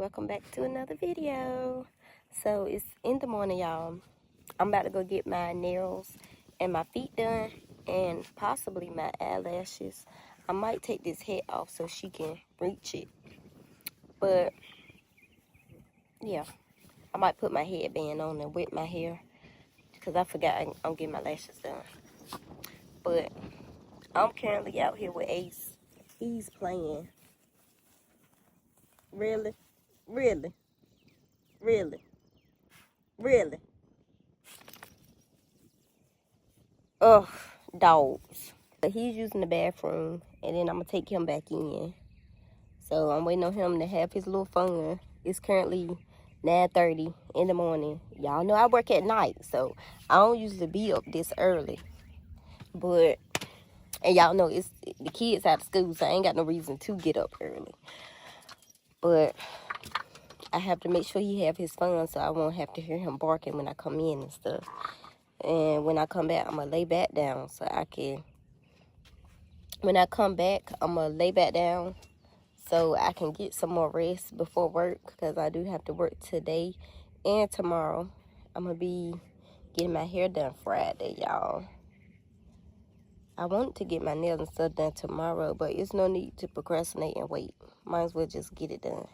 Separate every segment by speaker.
Speaker 1: welcome back to another video. So it's in the morning, y'all. I'm about to go get my nails and my feet done and possibly my eyelashes. I might take this hat off so she can reach it, but yeah, I might put my headband on and wet my hair because I forgot I'm getting my lashes done. But I'm currently out here with Ace. He's playing. Really? Really? Really? Really? Ugh, dogs. But he's using the bathroom, and then I'm going to take him back in. So I'm waiting on him to have his little fun. It's currently 9:30 in the morning. Y'all know I work at night, so I don't usually be up this early. But, and y'all know it's the kids out of school, so I ain't got no reason to get up early. But I have to make sure he have his fun so I won't have to hear him barking when I come in and stuff. And when I come back, I'm going to lay back down so I can... When I come back, I'm going to lay back down so I can get some more rest before work because I do have to work today and tomorrow. I'm going to be getting my hair done Friday, y'all. I want to get my nails and stuff done tomorrow, but it's no need to procrastinate and wait. Might as well just get it done.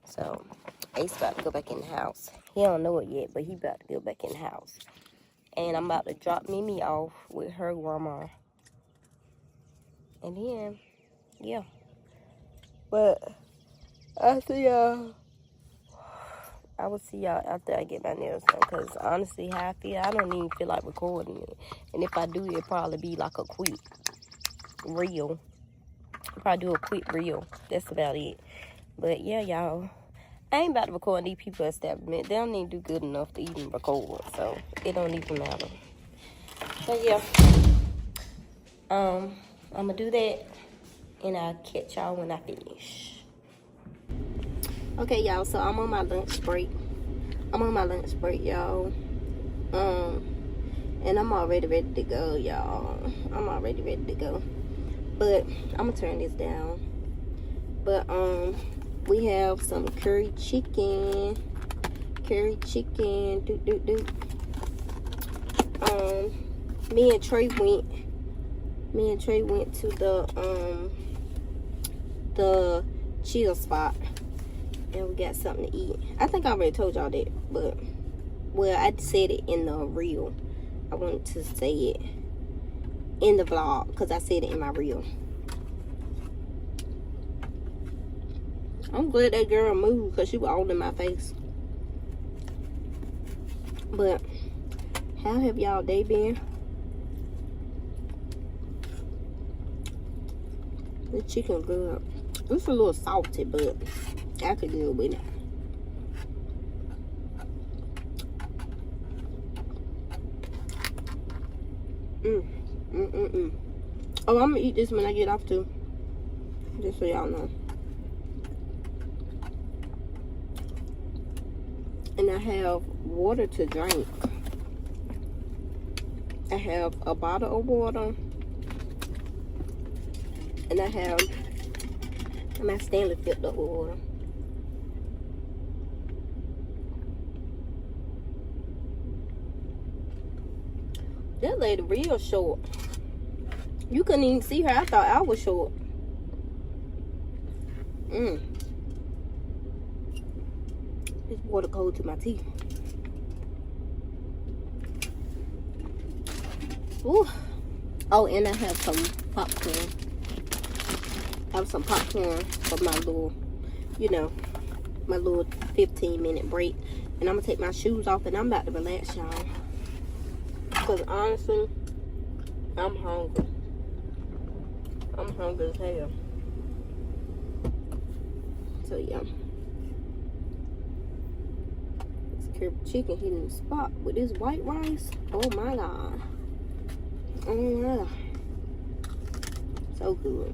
Speaker 1: So, Ace about to go back in the house. He don't know it yet, but he about to go back in the house. And I'm about to drop Mimi off with her grandma. And then, yeah. But I will see y'all after I get my nails done. Because honestly, how I feel, I don't even feel like recording it. And if I do, it'll probably be like a quick reel. I'll probably do a quick reel. That's about it. But yeah, y'all. I ain't about to record these people establishment. They don't even do good enough to even record. So it don't even matter. So yeah. I'm going to do that. And I'll catch y'all when I finish. Okay, y'all. So I'm on my lunch break. Y'all. And I'm already ready to go, y'all. I'm already ready to go. But I'm going to turn this down. But, we have some curry chicken. Me and Trey went to the chill spot and we got something to eat. I think I already told y'all that, but well, I said it in the reel. I wanted to say it in the vlog because I said it in my reel. I'm glad that girl moved because she was all in my face. But how have y'all day been? The chicken good. It's a little salty, but I could deal with it. Oh, I'm gonna eat this when I get off too. Just so y'all know. And I have water to drink. I have a bottle of water. And I have my Stanley filter water. That lady real short. You couldn't even see her. I thought I was short. This water cold to my teeth. Ooh. Oh, and I have some popcorn. I have some popcorn for my little, my little 15-minute break. And I'm going to take my shoes off and I'm about to relax, y'all. Because honestly, I'm hungry. I'm hungry as hell. So, yeah. Chicken hitting the spot with this white rice. Oh my god. Oh my god. So good.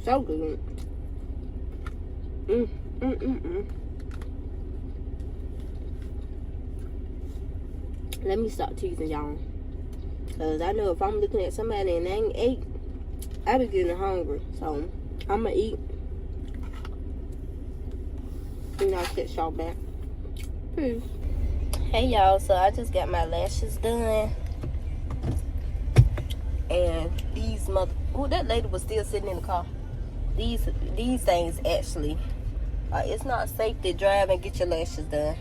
Speaker 1: So good. Let me stop teasing y'all. Because I know if I'm looking at somebody and they ain't ate, I be getting hungry. So, I'm going to eat. And I'll catch y'all back. Peace. Hey, y'all. So, I just got my lashes done. And these oh, that lady was still sitting in the car. These things actually, it's not safe to drive and get your lashes done.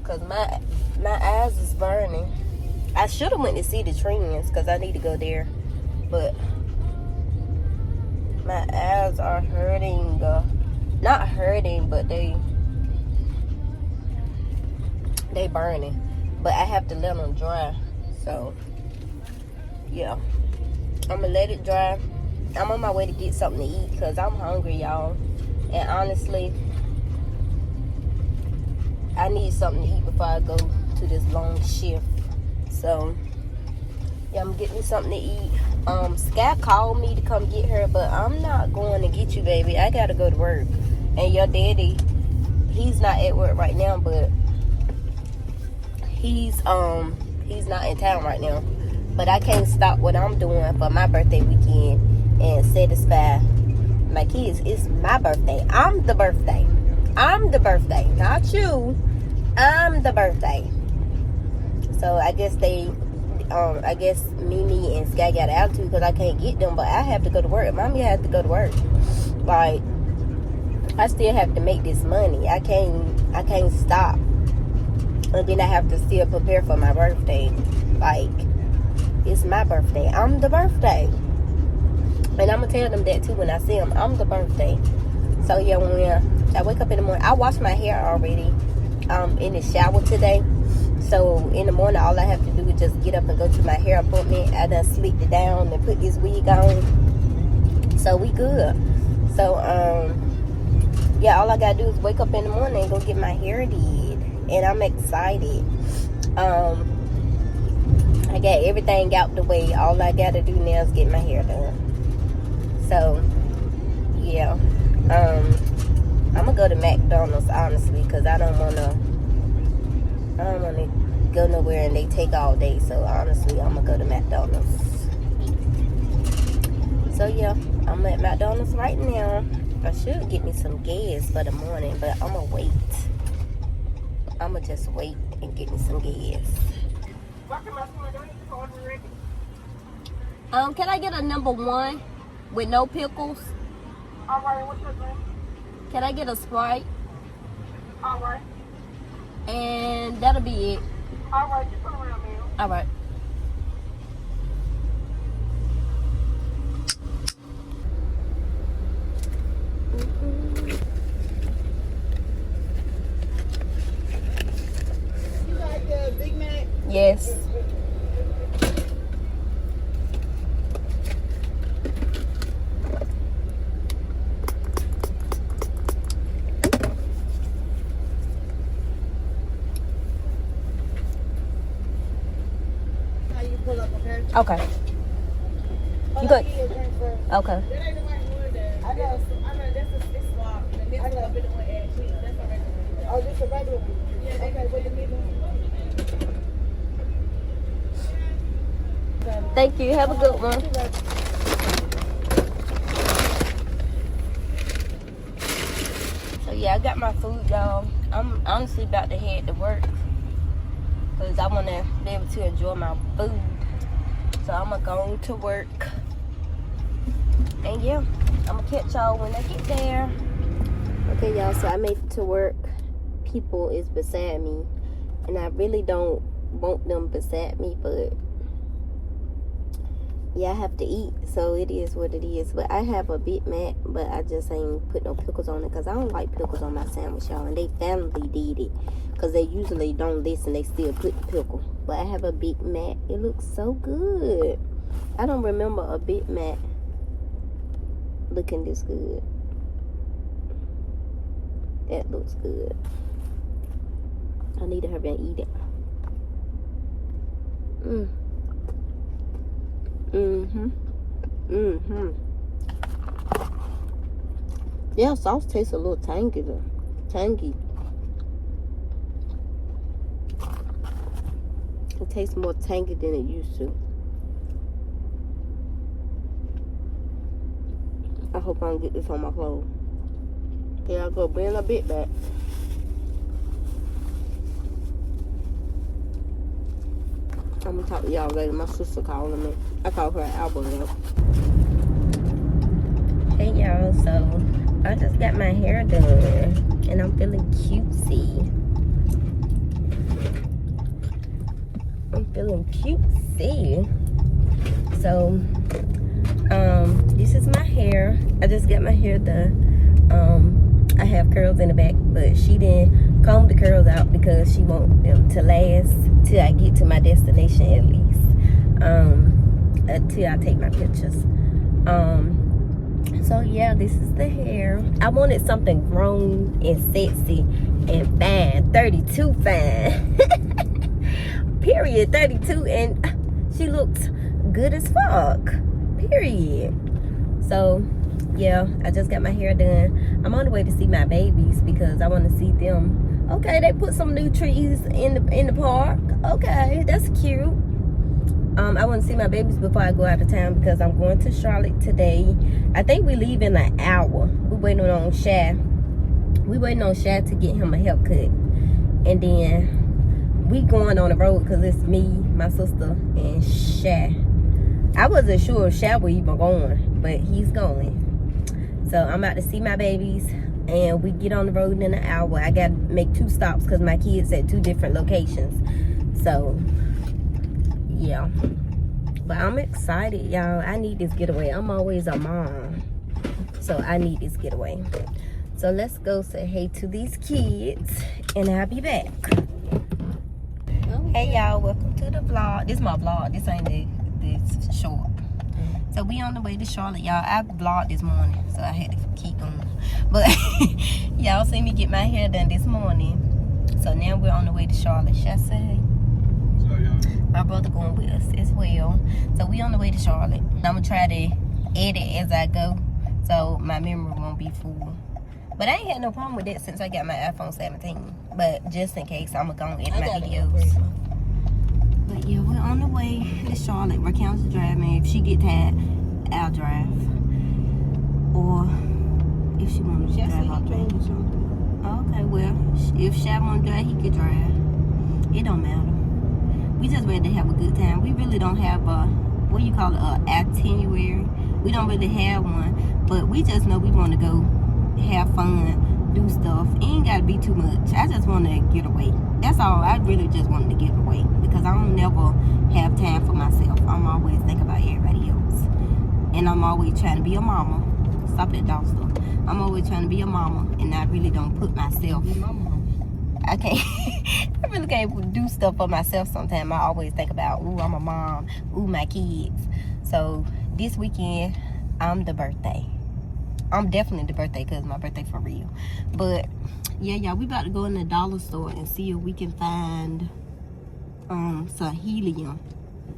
Speaker 1: Because my eyes is burning. I should have went to see the Trends because I need to go there. But my eyes are hurting. Not hurting, but they burning. But I have to let them dry. So, yeah. I'm going to let it dry. I'm on my way to get something to eat because I'm hungry, y'all. And honestly, I need something to eat before I go to this long shift. So, yeah, I'm getting something to eat. Sky called me to come get her, but I'm not going to get you, baby. I got to go to work. And your daddy, he's not at work right now, but he's not in town right now. But I can't stop what I'm doing for my birthday weekend and satisfy my kids. It's my birthday. I'm the birthday. Not you. I'm the birthday. So I guess Mimi and Sky got an attitude because I can't get them, but I have to go to work. Mommy has to go to work. Like, I still have to make this money. I can't stop. And then I have to still prepare for my birthday. Like, it's my birthday. I'm the birthday. And I'm going to tell them that too when I see them. I'm the birthday. So, yeah, when I wake up in the morning, I wash my hair already in the shower today. So, in the morning, all I have to do is just get up and go to my hair appointment. I done slicked it down and put this wig on. So, we good. So, yeah, all I got to do is wake up in the morning and go get my hair did. And I'm excited. I got everything out the way. All I got to do now is get my hair done. So, yeah. I'm going to go to McDonald's, honestly, because I don't want to go nowhere and they take all day. So, honestly, I'm going to go to McDonald's. So, yeah, I'm at McDonald's right now. I should get me some gas for the morning, but I'm going to wait. I'm going to just wait and get me some gas. Can I get a number 1 with no pickles?
Speaker 2: Alright, what's your name?
Speaker 1: Can I get a Sprite?
Speaker 2: Alright.
Speaker 1: And that'll be it.
Speaker 2: Alright, just come around, man.
Speaker 1: Alright.
Speaker 2: You like the Big Mac?
Speaker 1: Yes.
Speaker 2: Pull up, okay?
Speaker 1: Okay. You good? Okay.
Speaker 2: That ain't the right one there. I know, that's a swap. And this one a bit of one at cheese. That's a regular one. Oh, this a regular one? Yeah, okay, what the middle?
Speaker 1: Thank you. Have a good one. So, yeah, I got my food, y'all. I'm honestly about to head to work because I want to be able to enjoy my food. So I'm going to go to work. And yeah, I'm going to catch y'all when I get there. Okay, y'all, so I made it to work. People is beside me. And I really don't want them beside me, but yeah, I have to eat. So it is what it is. But I have a Big Mac, but I just ain't put no pickles on it because I don't like pickles on my sandwich, y'all. And they finally did it. Because they usually don't listen. They still put the pickle. But I have a Big Mac. It looks so good. I don't remember a Big Mac looking this good. That looks good. I need to hurry and eat it. Yeah, sauce tastes a little tangy though. Tangy. It tastes more tangy than it used to. I hope I don't get this on my clothes. Here I go, bring a bit back. I'm gonna talk to y'all later. My sister calling me. I call her Albert. Hey y'all, so I just got my hair done and I'm feeling cutesy. So this is my hair. I just got my hair done. I have curls in the back, but she didn't comb the curls out because she want them to last till I get to my destination, at least until I take my pictures. So yeah, this is the hair. I wanted something grown and sexy and fine. 32 fine. Period. 32, and she looked good as fuck. Period. So yeah, I just got my hair done. I'm on the way to see my babies because I want to see them. Okay, they put some new trees in the park. Okay, that's cute. I want to see my babies before I go out of town because I'm going to Charlotte today. I think we leave in an hour. We're waiting on Shad. We waiting on Shad to get him a haircut, and then we going on the road because it's me, my sister, and Shad. I wasn't sure if Shad was even going, but he's going. So I'm about to see my babies, and we get on the road in an hour. I got to make 2 stops because my kids at 2 different locations. So yeah, but I'm excited, y'all. I need this getaway. I'm always a mom, so I need this getaway. So let's go say hey to these kids, and I'll be back. Hey y'all, welcome to the vlog. This is my vlog. This ain't this short. So we on the way to Charlotte, y'all. I vlogged this morning, so I had to keep going. But y'all see me get my hair done this morning. So now we're on the way to Charlotte. Should I say hey? My brother going with us as well. So we on the way to Charlotte. I'm gonna try to edit as I go, so my memory won't be full. But I ain't had no problem with that since I got my iPhone 17. But just in case, I'm gonna edit my videos. But yeah, we're on the way to Charlotte. Raquel's driving. If she get tired, I'll drive. Or if she wants to drive, I'll drive. Okay, well, if Shad want to drive, he could drive. It don't matter. We just ready to have a good time. We really don't have a, what you call it, a itinerary. We don't really have one, but we just know we want to go have fun, do stuff. It ain't got to be too much. I just want to get away. That's all. I really just wanted to get away because I don't never have time for myself. I'm always thinking about everybody else, and I'm always trying to be a mama. Stop that dog stuff. I'm always trying to be a mama, and I really don't put myself. I can't. I really can't do stuff for myself sometimes. I always think about, ooh, I'm a mom. Ooh, my kids. So this weekend, I'm the birthday. I'm definitely the birthday because my birthday for real. But yeah, y'all, we about to go in the dollar store and see if we can find some helium.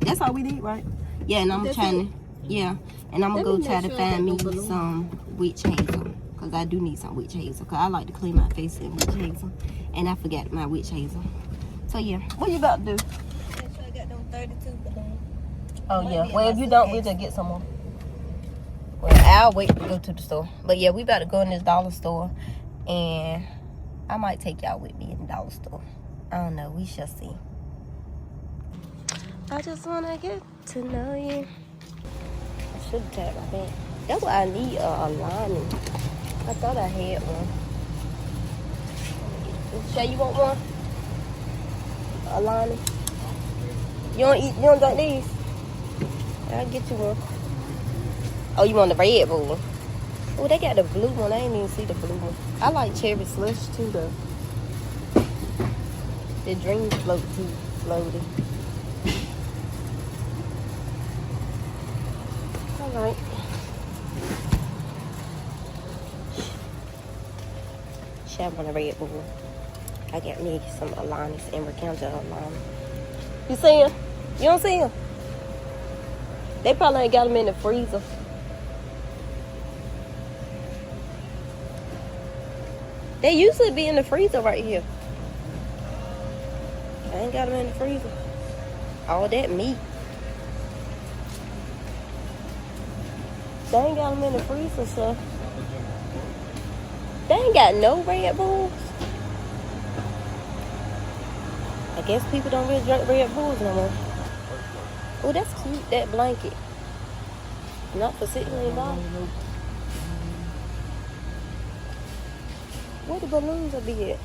Speaker 1: That's all we need, right? Yeah, and I'm trying to, yeah, and I'm gonna go try to find me some witch hazel. Because I do need some witch hazel. Because I like to clean my face in witch hazel. And I forgot my witch hazel. So yeah, what you about to do? I got them 32 balloons. Oh yeah, well if you don't, we'll just get some more. Well, I'll wait to go to the store. But yeah, we about to go in this dollar store. And I might take y'all with me in the dollar store. I don't know, we shall see. I just want to get to know you. I should have tagged my bag. That's why I need a lining. I thought I had one. Shay, you want one? A lining? You don't drink these? I'll get you one. Oh, you want the red one? Oh, they got the blue one. I ain't even see the blue one. I like cherry slush too, though. The dream float too, floaty. All right. Shad want a red bull. I got me some Alanis and Raquel's Alani. You see him? You don't see him? They probably ain't got them in the freezer. They usually be in the freezer right here. I ain't got them in the freezer. All that meat. They ain't got them in the freezer, so. They ain't got no Red Bulls. I guess people don't really drink Red Bulls no more. Oh, that's cute, that blanket. Not for $16. Where the balloons will be at?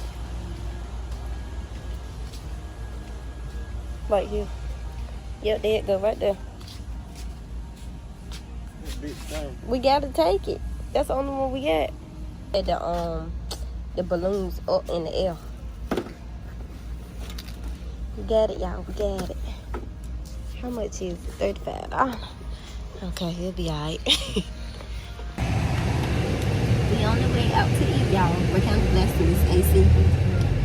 Speaker 1: Right here. Yep, there it go, right there. We gotta take it. That's the only one we got. The balloons up in the air. We got it, y'all. We got it. How much is it? $35. Okay, it'll be alright. We on the way out to eat, y'all. We're kind of blessed with this AC.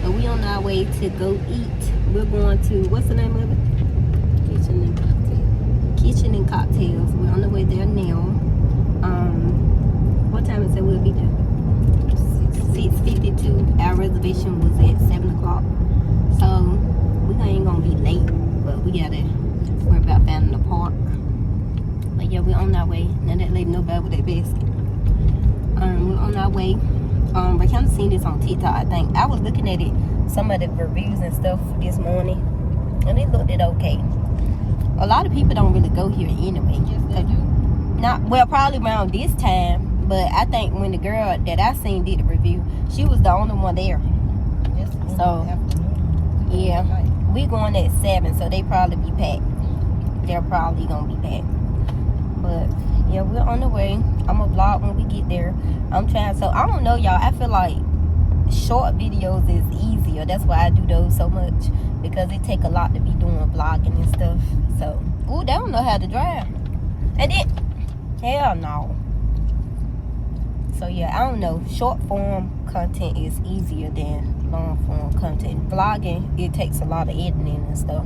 Speaker 1: But we on our way to go eat. We're going to, what's the name of it? Kitchen and Cocktails. We're on the way there now. What time is it? We'll be there. 6:52. Our reservation was at 7 o'clock. So we ain't gonna be late, but we gotta worry about finding a park. But yeah, we're on our way. Now that lady know about with that basket. We're on our way. I kind of seen this on TikTok. I think I was looking at it, some of the reviews and stuff this morning, and it looked okay. A lot of people don't really go here anyway.
Speaker 2: Yes, they do.
Speaker 1: Not well, probably around this time. But I think when the girl that I seen did the review, she was the only one there.
Speaker 2: Yes,
Speaker 1: So yeah, we going at 7, so they probably be packed. They're probably gonna be packed. But yeah, we're on the way. I'm gonna vlog when we get there. I'm trying. So I don't know, y'all. I feel like short videos is easier. That's why I do those so much, because it take a lot to be doing vlogging and stuff. So, ooh, they don't know how to drive. And then, hell no. So yeah, I don't know. Short form content is easier than long form content. Vlogging, it takes a lot of editing and stuff.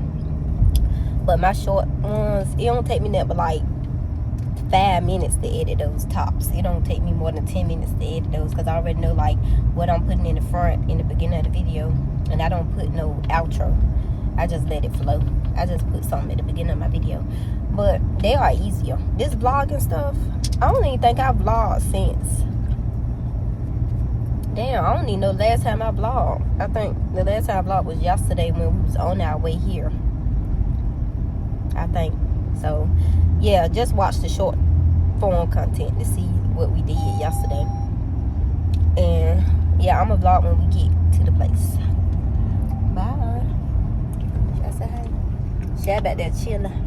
Speaker 1: But my short ones, it don't take me that but like 5 minutes to edit those tops. It don't take me more than 10 minutes to edit those, because I already know like what I'm putting in the front in the beginning of the video, and I don't put no outro. I just let it flow. I just put something at the beginning of my video. But they are easier. This vlogging stuff, I don't even think I vlogged since. Damn, I don't even know the last time I vlogged. I think the last time I vlogged was yesterday when we was on our way here. I think. So, yeah, just watch the short form content to see what we did yesterday. And, yeah, I'm going to vlog when we get to the place. Bye. Should I say hi? Should I back there chilling?